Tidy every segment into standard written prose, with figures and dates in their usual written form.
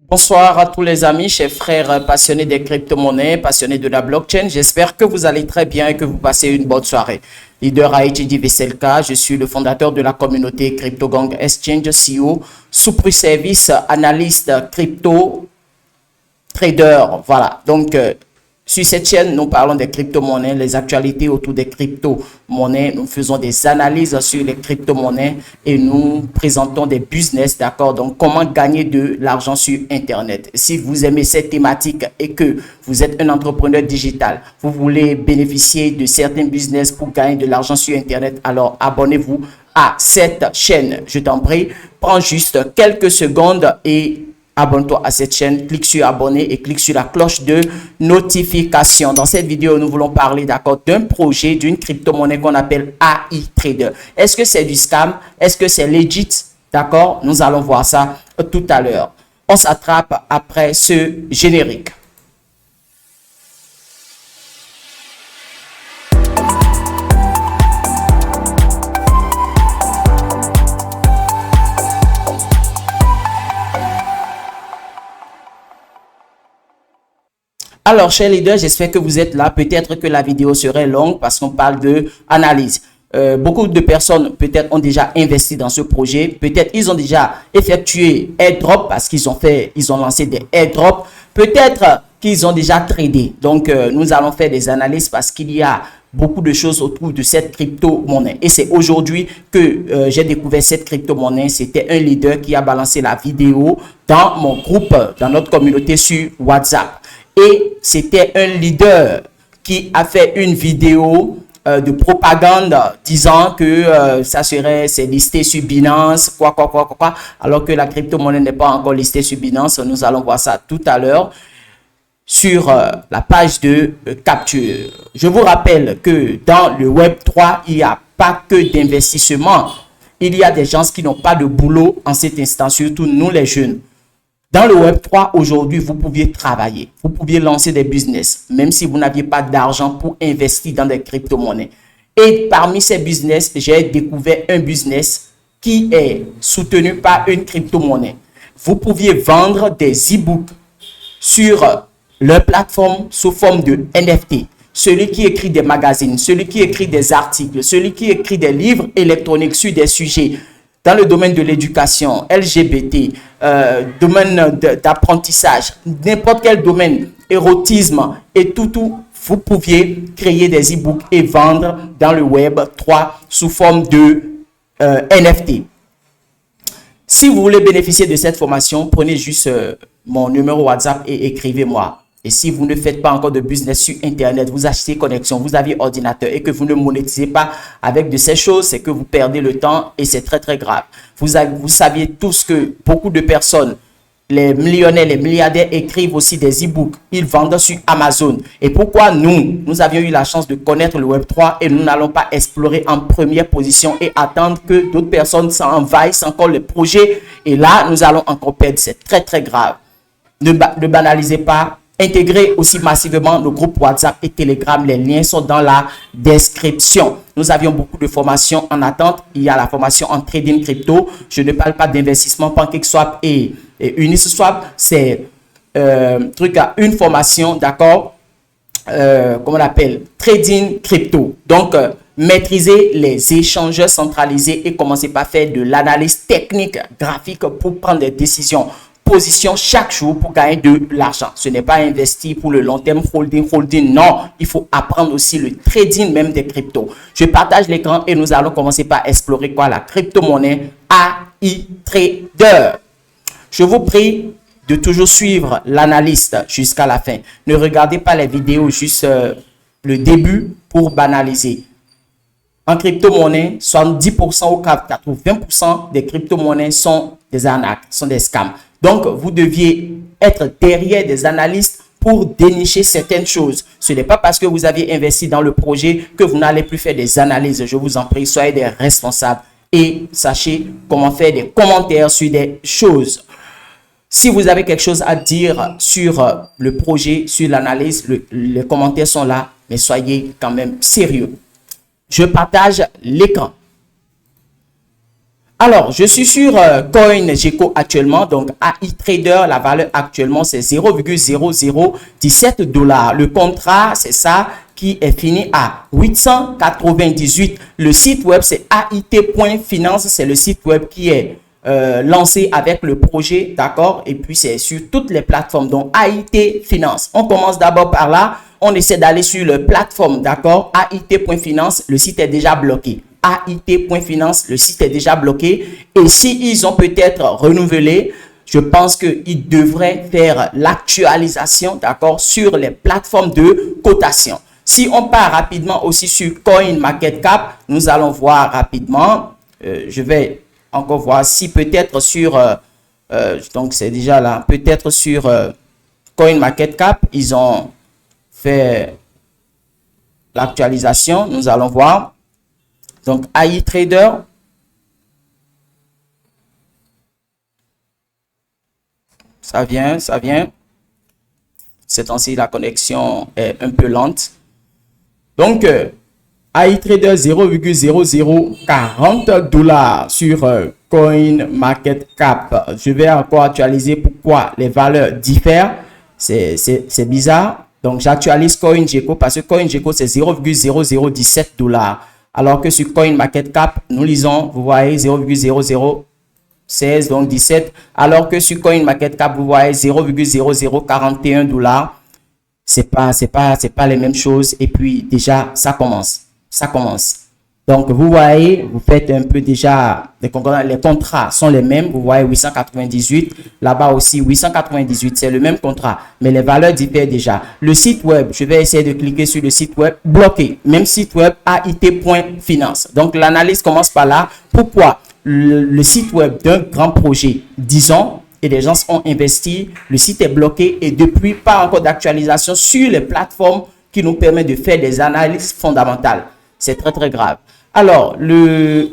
Bonsoir à tous les amis, chers frères passionnés des crypto-monnaies, passionnés de la blockchain. J'espère que vous allez très bien et que vous passez une bonne soirée. Leader Haïti Veselka, je suis le fondateur de la communauté CryptoGang Exchange, CEO, Supri Service, analyste crypto, trader. Voilà, donc sur cette chaîne, nous parlons des crypto-monnaies, les actualités autour des crypto-monnaies. Nous faisons des analyses sur les crypto-monnaies et nous présentons des business, d'accord? Donc, comment gagner de l'argent sur Internet. Si vous aimez cette thématique et que vous êtes un entrepreneur digital, vous voulez bénéficier de certains business pour gagner de l'argent sur Internet, alors abonnez-vous à cette chaîne. Je t'en prie, prends juste quelques secondes et abonne-toi à cette chaîne, clique sur abonner et clique sur la cloche de notification. Dans cette vidéo, nous voulons parler d'accord d'un projet, d'une crypto-monnaie qu'on appelle AI Trader. Est-ce que c'est du scam? Est-ce que c'est legit? D'accord? Nous allons voir ça tout à l'heure. On s'attrape après ce générique. Alors, chers leaders, j'espère que vous êtes là. Peut-être que la vidéo serait longue parce qu'on parle de analyse. Beaucoup de personnes peut-être ont déjà investi dans ce projet. Peut-être ils ont déjà effectué airdrop parce qu'ils ont lancé des airdrops. Peut-être qu'ils ont déjà tradé. Donc, nous allons faire des analyses parce qu'il y a beaucoup de choses autour de cette crypto-monnaie. Et c'est aujourd'hui que j'ai découvert cette crypto-monnaie. C'était un leader qui a balancé la vidéo dans mon groupe, dans notre communauté sur WhatsApp. Et c'était un leader qui a fait une vidéo de propagande disant que c'est listé sur Binance, quoi, alors que la crypto-monnaie n'est pas encore listée sur Binance. Nous allons voir ça tout à l'heure sur la page de capture. Je vous rappelle que dans le Web3, il n'y a pas que d'investissement. Il y a des gens qui n'ont pas de boulot en cet instant, surtout nous les jeunes. Dans le Web3, aujourd'hui, vous pouviez travailler, vous pouviez lancer des business, même si vous n'aviez pas d'argent pour investir dans des crypto-monnaies. Et parmi ces business, j'ai découvert un business qui est soutenu par une crypto-monnaie. Vous pouviez vendre des e-books sur leur plateforme sous forme de NFT. Celui qui écrit des magazines, celui qui écrit des articles, celui qui écrit des livres électroniques sur des sujets dans le domaine de l'éducation, LGBT, domaine d'apprentissage, n'importe quel domaine, érotisme et tout, vous pouviez créer des e-books et vendre dans le web 3 sous forme de NFT. Si vous voulez bénéficier de cette formation, prenez juste mon numéro WhatsApp et écrivez-moi. Et si vous ne faites pas encore de business sur Internet, vous achetez connexion, vous avez ordinateur et que vous ne monétisez pas avec de ces choses, c'est que vous perdez le temps et c'est très, très grave. Vous saviez tous que beaucoup de personnes, les millionnaires, les milliardaires écrivent aussi des e-books. Ils vendent sur Amazon. Et pourquoi nous avions eu la chance de connaître le Web3 et nous n'allons pas explorer en première position et attendre que d'autres personnes s'envahissent encore le projet. Et là, nous allons encore perdre. C'est très, très grave. Ne banalisez pas. Intégrez aussi massivement nos groupes WhatsApp et Telegram. Les liens sont dans la description. Nous avions beaucoup de formations en attente. Il y a la formation en trading crypto. Je ne parle pas d'investissement PancakeSwap et Uniswap. C'est une formation, d'accord, comment on appelle, trading crypto. Donc, maîtriser les échangeurs centralisés et commencer par faire de l'analyse technique graphique pour prendre des décisions. Position chaque jour pour gagner de l'argent. Ce n'est pas investir pour le long terme, holding. Non, il faut apprendre aussi le trading même des cryptos. Je partage l'écran et nous allons commencer par explorer quoi la crypto-monnaie AI Trader. Je vous prie de toujours suivre l'analyste jusqu'à la fin. Ne regardez pas les vidéos juste le début pour banaliser. En crypto-monnaie, 70% ou 80% des crypto-monnaies sont des arnaques, sont des scams. Donc, vous deviez être derrière des analystes pour dénicher certaines choses. Ce n'est pas parce que vous aviez investi dans le projet que vous n'allez plus faire des analyses. Je vous en prie, soyez des responsables et sachez comment faire des commentaires sur des choses. Si vous avez quelque chose à dire sur le projet, sur l'analyse, les commentaires sont là, mais soyez quand même sérieux. Je partage l'écran. Alors, je suis sur CoinGecko actuellement. Donc, AI Trader, la valeur actuellement, c'est 0,0017 $. Le contrat, c'est ça, qui est fini à 898. Le site web, c'est AIT.finance. C'est le site web qui est lancé avec le projet, d'accord? Et puis, c'est sur toutes les plateformes. Donc, AIT Finance. On commence d'abord par là. On essaie d'aller sur la plateforme, d'accord? AIT.finance. Le site est déjà bloqué. AIT.finance, le site est déjà bloqué. Et s'ils ont peut-être renouvelé, je pense qu'ils devraient faire l'actualisation, d'accord, sur les plateformes de cotation. Si on part rapidement aussi sur CoinMarketCap, nous allons voir rapidement. Je vais encore voir si peut-être sur, donc c'est déjà là, peut-être sur CoinMarketCap, ils ont fait l'actualisation. Nous allons voir. Donc, AI Trader, ça vient, ça vient. Ces temps-ci, la connexion est un peu lente. Donc, AI Trader 0,0040 $ sur CoinMarketCap. Je vais encore actualiser pourquoi les valeurs diffèrent. C'est bizarre. Donc, j'actualise CoinGecko parce que CoinGecko, c'est 0,0017 $. Alors que sur CoinMarketCap, nous lisons, vous voyez 0,0016, donc 17. Alors que sur CoinMarketCap, vous voyez 0,0041 $. C'est pas les mêmes choses. Et puis déjà, ça commence. Donc, vous voyez, vous faites un peu déjà, les contrats sont les mêmes. Vous voyez 898, là-bas aussi 898, c'est le même contrat. Mais les valeurs diffèrent déjà. Le site web, je vais essayer de cliquer sur le site web, bloqué. Même site web, AIT.finance. Donc, l'analyse commence par là. Pourquoi le site web d'un grand projet, disons, et les gens ont investi, le site est bloqué et depuis, pas encore d'actualisation sur les plateformes qui nous permettent de faire des analyses fondamentales. C'est très, très grave. Alors, le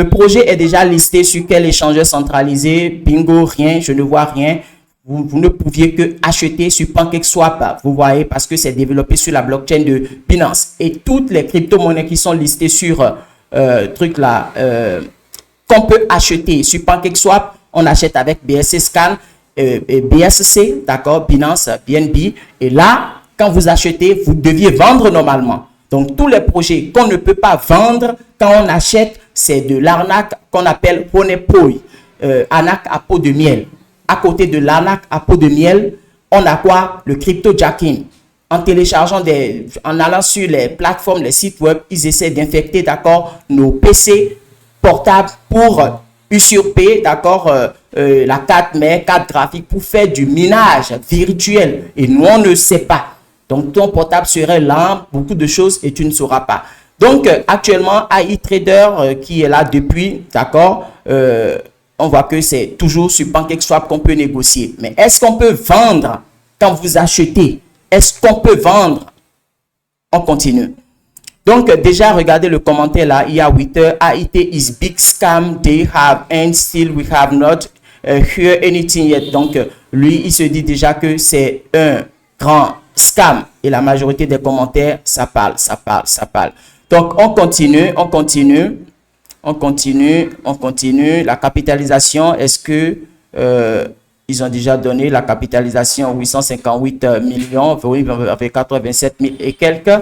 projet est déjà listé sur quel échangeur centralisé? Bingo, rien, je ne vois rien. Vous ne pouviez que acheter sur PancakeSwap, vous voyez, parce que c'est développé sur la blockchain de Binance. Et toutes les crypto-monnaies qui sont listées sur truc là, qu'on peut acheter sur PancakeSwap, on achète avec BSC Scan, et BSC, d'accord, Binance, BNB. Et là, quand vous achetez, vous deviez vendre normalement. Donc, tous les projets qu'on ne peut pas vendre quand on achète, c'est de l'arnaque qu'on appelle honeypot, arnaque à peau de miel. À côté de l'arnaque à peau de miel, on a quoi? Le cryptojacking. En téléchargeant en allant sur les plateformes, les sites web, ils essaient d'infecter, d'accord, nos PC portables pour usurper, d'accord, la carte mère, carte graphique pour faire du minage virtuel. Et nous, on ne sait pas. Donc, ton portable serait lent, beaucoup de choses et tu ne sauras pas. Donc, actuellement, AI Trader qui est là depuis, d'accord, on voit que c'est toujours sur PancakeSwap qu'on peut négocier. Mais est-ce qu'on peut vendre quand vous achetez? Est-ce qu'on peut vendre? On continue. Donc, déjà, regardez le commentaire là. Il y a Twitter. AIT is big scam. They have and still we have not heard anything yet. Donc, lui, il se dit déjà que c'est un grand scam. Et la majorité des commentaires, ça parle. Donc, on continue. La capitalisation, est-ce que ils ont déjà donné la capitalisation 858 millions, avec 87 000 et quelques.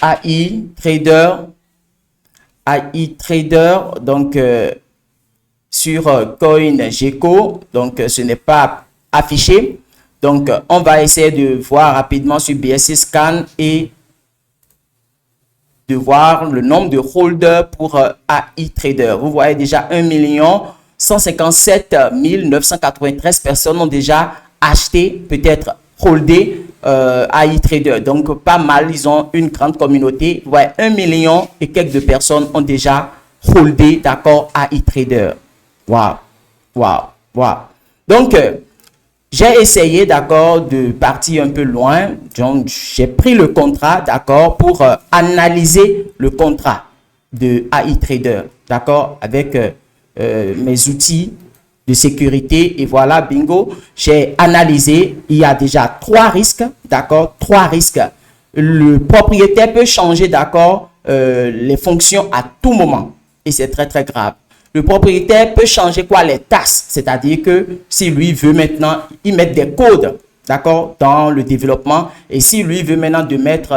AI Trader, donc sur CoinGecko, donc ce n'est pas affiché. Donc, on va essayer de voir rapidement sur BSC Scan et de voir le nombre de holders pour AI Trader. Vous voyez déjà 1 157 993 personnes ont déjà acheté, peut-être holdé AI Trader. Donc, pas mal, ils ont une grande communauté. Vous voyez, 1 million et quelques de personnes ont déjà holdé, d'accord, AI Trader. Waouh. Donc, j'ai essayé, d'accord, de partir un peu loin. Donc, j'ai pris le contrat, d'accord, pour analyser le contrat de AI Trader, d'accord, avec mes outils de sécurité. Et voilà, bingo, j'ai analysé. Il y a déjà 3 risques, d'accord, 3 risques. Le propriétaire peut changer, d'accord, les fonctions à tout moment. Et c'est très, très grave. Le propriétaire peut changer quoi? Les tasks. C'est-à-dire que si lui veut maintenant y mettre des codes, d'accord, dans le développement. Et si lui veut maintenant de mettre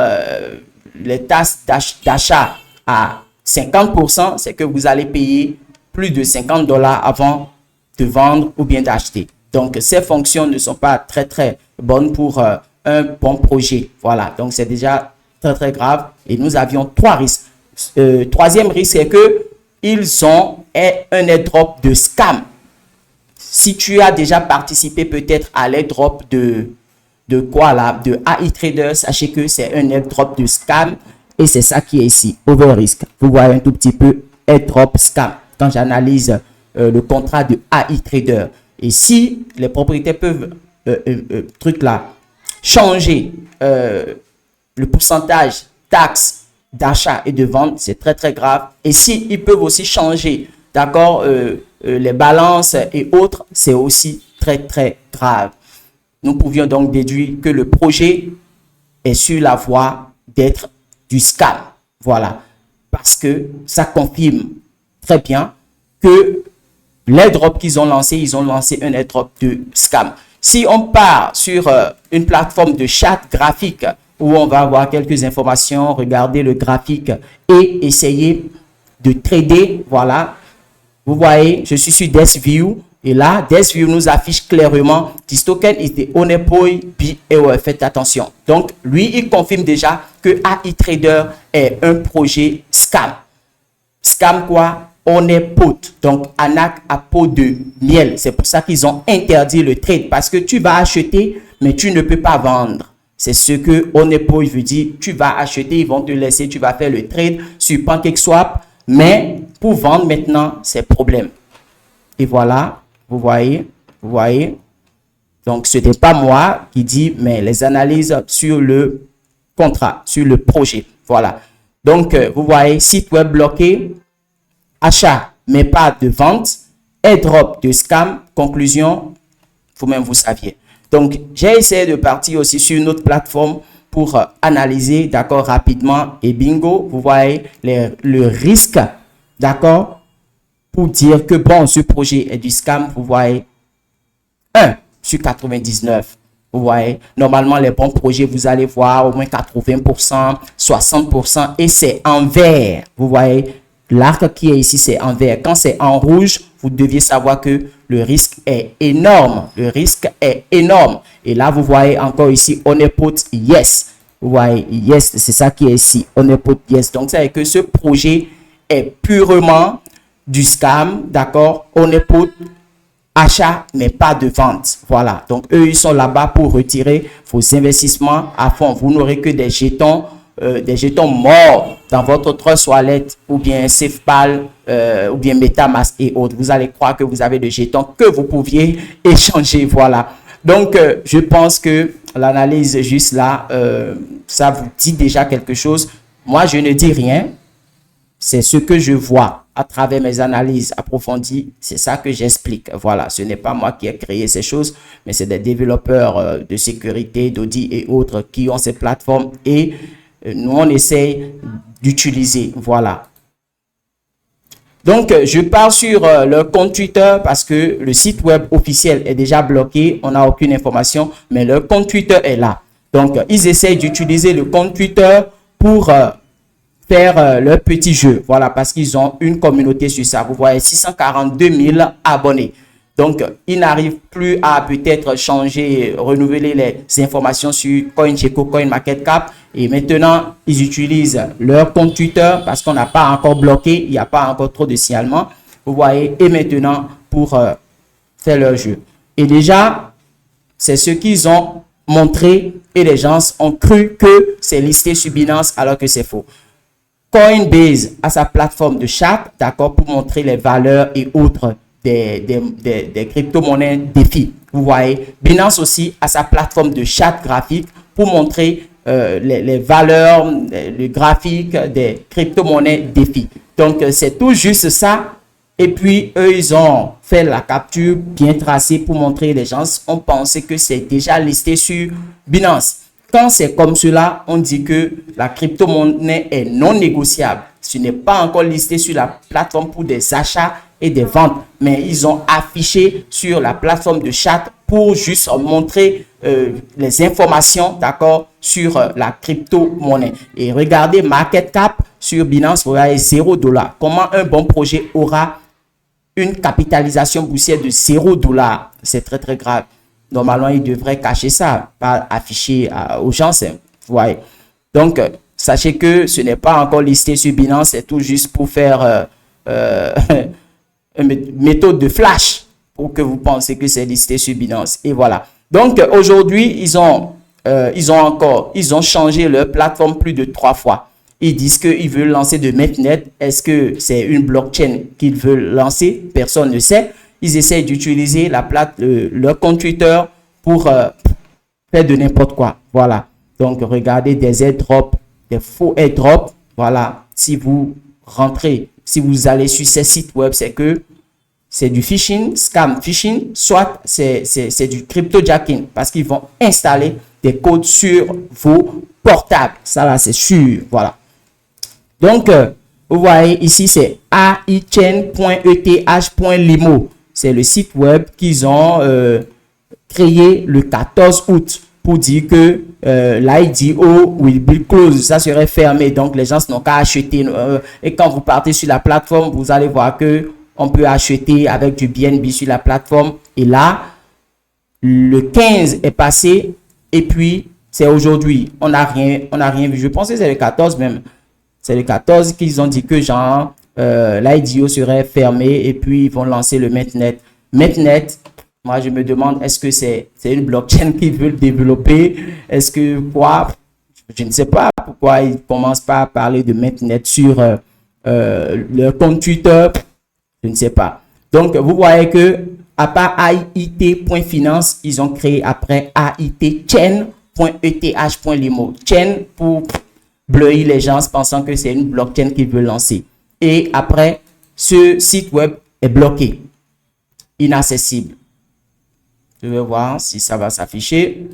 les tasks d'achat à 50%, c'est que vous allez payer plus de $50 avant de vendre ou bien d'acheter. Donc, ces fonctions ne sont pas très, très bonnes pour un bon projet. Voilà, donc c'est déjà très, très grave. Et nous avions 3 risques. Troisième risque, c'est que ils ont un airdrop de scam. Si tu as déjà participé peut-être à l'airdrop de quoi là, de AI Trader, sachez que c'est un airdrop de scam et c'est ça qui est ici, Overrisk. Vous voyez un tout petit peu airdrop scam quand j'analyse le contrat de AI Trader. Et si les propriétaires peuvent changer le pourcentage taxes d'achat et de vente, c'est très très grave. Et si ils peuvent aussi changer, d'accord, les balances et autres, c'est aussi très très grave. Nous pouvions donc déduire que le projet est sur la voie d'être du scam. Voilà, parce que ça confirme très bien que l'airdrop qu'ils ont lancé, ils ont lancé un airdrop de scam. Si on part sur une plateforme de chat graphique où on va avoir quelques informations, regarder le graphique et essayer de trader, voilà. Vous voyez, je suis sur DeskView et là, DeskView nous affiche clairement this token is the Onepoy BEOF. Faites attention. Donc, lui, il confirme déjà que AI Trader est un projet scam. Scam quoi? Onepoy. Donc, arnaque à peau de miel. C'est pour ça qu'ils ont interdit le trade parce que tu vas acheter, mais tu ne peux pas vendre. C'est ce que Onepoy veut dire. Tu vas acheter, ils vont te laisser, tu vas faire le trade sur PancakeSwap. Mais pour vendre maintenant, c'est problème. Et voilà, vous voyez. Donc, ce n'est pas moi qui dis, mais les analyses sur le contrat, sur le projet. Voilà. Donc, vous voyez, site web bloqué, achat, mais pas de vente, airdrop de scam, conclusion, vous-même vous saviez. Donc, j'ai essayé de partir aussi sur une autre plateforme pour analyser, d'accord, rapidement. Et bingo, vous voyez le risque, d'accord, pour dire que, bon, ce projet est du scam, vous voyez, 1 sur 99. Vous voyez, normalement, les bons projets, vous allez voir au moins 80%, 60%, et c'est en vert. Vous voyez, l'arc qui est ici, c'est en vert. Quand c'est en rouge, vous deviez savoir que le risque est énorme. Le risque est énorme. Et là, vous voyez encore ici, on est put yes. Vous voyez, yes, c'est ça qui est ici. On est put yes. Donc, c'est que ce projet est purement du scam. D'accord? On est put achat, mais pas de vente. Voilà. Donc, eux, ils sont là-bas pour retirer vos investissements à fond. Vous n'aurez que des jetons morts dans votre Trust Wallet ou bien SafePal ou bien MetaMask et autres. Vous allez croire que vous avez des jetons que vous pouviez échanger. Voilà. Donc, je pense que l'analyse juste là, ça vous dit déjà quelque chose. Moi, je ne dis rien. C'est ce que je vois à travers mes analyses approfondies. C'est ça que j'explique. Voilà, ce n'est pas moi qui ai créé ces choses, mais c'est des développeurs de sécurité, d'audit et autres qui ont ces plateformes et nous, on essaye d'utiliser. Voilà. Donc, je pars sur le compte Twitter parce que le site web officiel est déjà bloqué. On n'a aucune information, mais le compte Twitter est là. Donc, ils essayent d'utiliser le compte Twitter pour faire leur petit jeu. Voilà, parce qu'ils ont une communauté sur ça. Vous voyez, 642 000 abonnés. Donc, ils n'arrivent plus à peut-être changer, renouveler les informations sur CoinGecko, CoinMarketCap. Et maintenant, ils utilisent leur compte Twitter parce qu'on n'a pas encore bloqué. Il n'y a pas encore trop de signalements. Vous voyez, et maintenant, pour faire leur jeu. Et déjà, c'est ce qu'ils ont montré et les gens ont cru que c'est listé sur Binance alors que c'est faux. Coinbase a sa plateforme de chat, d'accord, pour montrer les valeurs et autres des crypto-monnaies défis. Vous voyez, Binance aussi a sa plateforme de chat graphique pour montrer les valeurs, le graphique des crypto-monnaies défis. Donc, c'est tout juste ça. Et puis, eux, ils ont fait la capture bien tracée pour montrer les gens ont pensé que c'est déjà listé sur Binance. quand c'est comme cela, on dit que la crypto-monnaie est non négociable. Ce n'est pas encore listé sur la plateforme pour des achats et des ventes, mais ils ont affiché sur la plateforme de chat pour juste montrer les informations, d'accord, sur la crypto-monnaie. Et regardez market cap sur Binance, vous voyez $0. Comment un bon projet aura une capitalisation boursière de $0? C'est très très grave. Normalement, il devrait cacher ça, pas afficher aux gens. Vous voyez. Donc, sachez que ce n'est pas encore listé sur Binance, c'est tout juste pour faire une méthode de flash pour que vous pensez que c'est listé sur Binance. Et voilà. Donc, aujourd'hui, ils ont changé leur plateforme plus de 3 fois. Ils disent qu'ils veulent lancer de mainnet. Est-ce que c'est une blockchain qu'ils veulent lancer? Personne ne sait. Ils essayent d'utiliser leur compte Twitter pour faire de n'importe quoi. Voilà. Donc, regardez des airdrops, des faux airdrops. Voilà. Si vous rentrez, si vous allez sur ces sites web, c'est que c'est du phishing, scam phishing, soit c'est du cryptojacking parce qu'ils vont installer des codes sur vos portables. Ça là, c'est sûr. Voilà. Donc, vous voyez ici, c'est aichain.eth.limo. C'est le site web qu'ils ont créé le 14 août pour dire que l'IDO will be closed. Ça serait fermé. Donc, les gens n'ont qu'à acheter. Et quand vous partez sur la plateforme, vous allez voir que on peut acheter avec du BNB sur la plateforme. Et là, le 15 est passé. Et puis, c'est aujourd'hui. On n'a rien vu. Je pense que c'est le 14 même. C'est le 14 qu'ils ont dit que genre l'IDO serait fermé et puis ils vont lancer le mainnet. Mainnet, moi je me demande, est-ce que c'est une blockchain qu'ils veulent développer? Est-ce que quoi? Je ne sais pas pourquoi ils ne commencent pas à parler de mainnet sur leur compte Twitter. Je ne sais pas. Donc vous voyez que à part AIT.finance, ils ont créé après AIT-chain.eth.limo. Chain pour bleuir les gens pensant que c'est une blockchain qu'ils veulent lancer. Et après, ce site web est bloqué, inaccessible. Je vais voir si ça va s'afficher.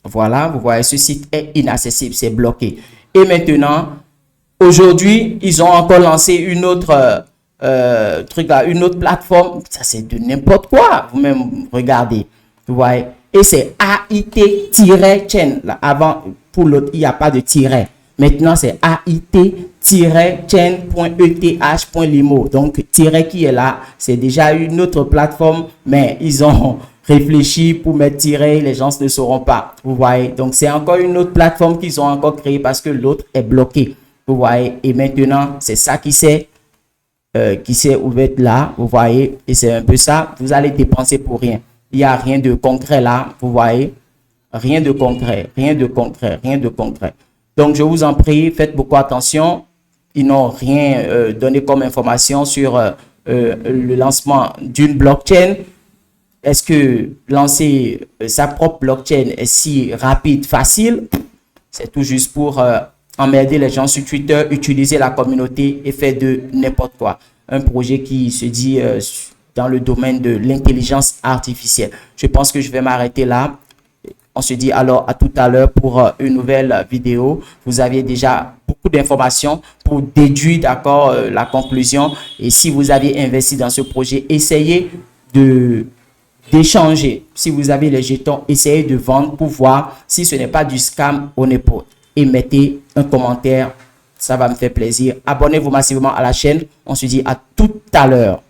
Voilà, vous voyez, ce site est inaccessible, c'est bloqué. Et maintenant, aujourd'hui, ils ont encore lancé une autre une autre plateforme. Ça, c'est de n'importe quoi. Vous-même, regardez. Vous voyez. Et c'est AIT-chain. Avant, pour l'autre, il n'y a pas de tiret. Maintenant, c'est AIT-chain.eth.limo. Donc, tiret qui est là, c'est déjà une autre plateforme, mais ils ont réfléchi pour mettre tiret, les gens ne sauront pas. Vous voyez. Donc, c'est encore une autre plateforme qu'ils ont encore créée parce que l'autre est bloqué. Vous voyez. Et maintenant, c'est ça qui s'est ouvert là. Vous voyez. Et c'est un peu ça. Vous allez dépenser pour rien. Il n'y a rien de concret là. Vous voyez. Rien de concret. Rien de concret. Rien de concret. Donc, je vous en prie, faites beaucoup attention. Ils n'ont rien donné comme information sur le lancement d'une blockchain. Est-ce que lancer sa propre blockchain est si rapide, facile? C'est tout juste pour emmerder les gens sur Twitter, utiliser la communauté et faire de n'importe quoi. Un projet qui se dit dans le domaine de l'intelligence artificielle. Je pense que je vais m'arrêter là. On se dit alors à tout à l'heure pour une nouvelle vidéo. Vous aviez déjà beaucoup d'informations pour déduire d'accord la conclusion. Et si vous avez investi dans ce projet, essayez d'échanger. Si vous avez les jetons, essayez de vendre pour voir si ce n'est pas du scam ou n'importe. Et mettez un commentaire. Ça va me faire plaisir. Abonnez-vous massivement à la chaîne. On se dit à tout à l'heure.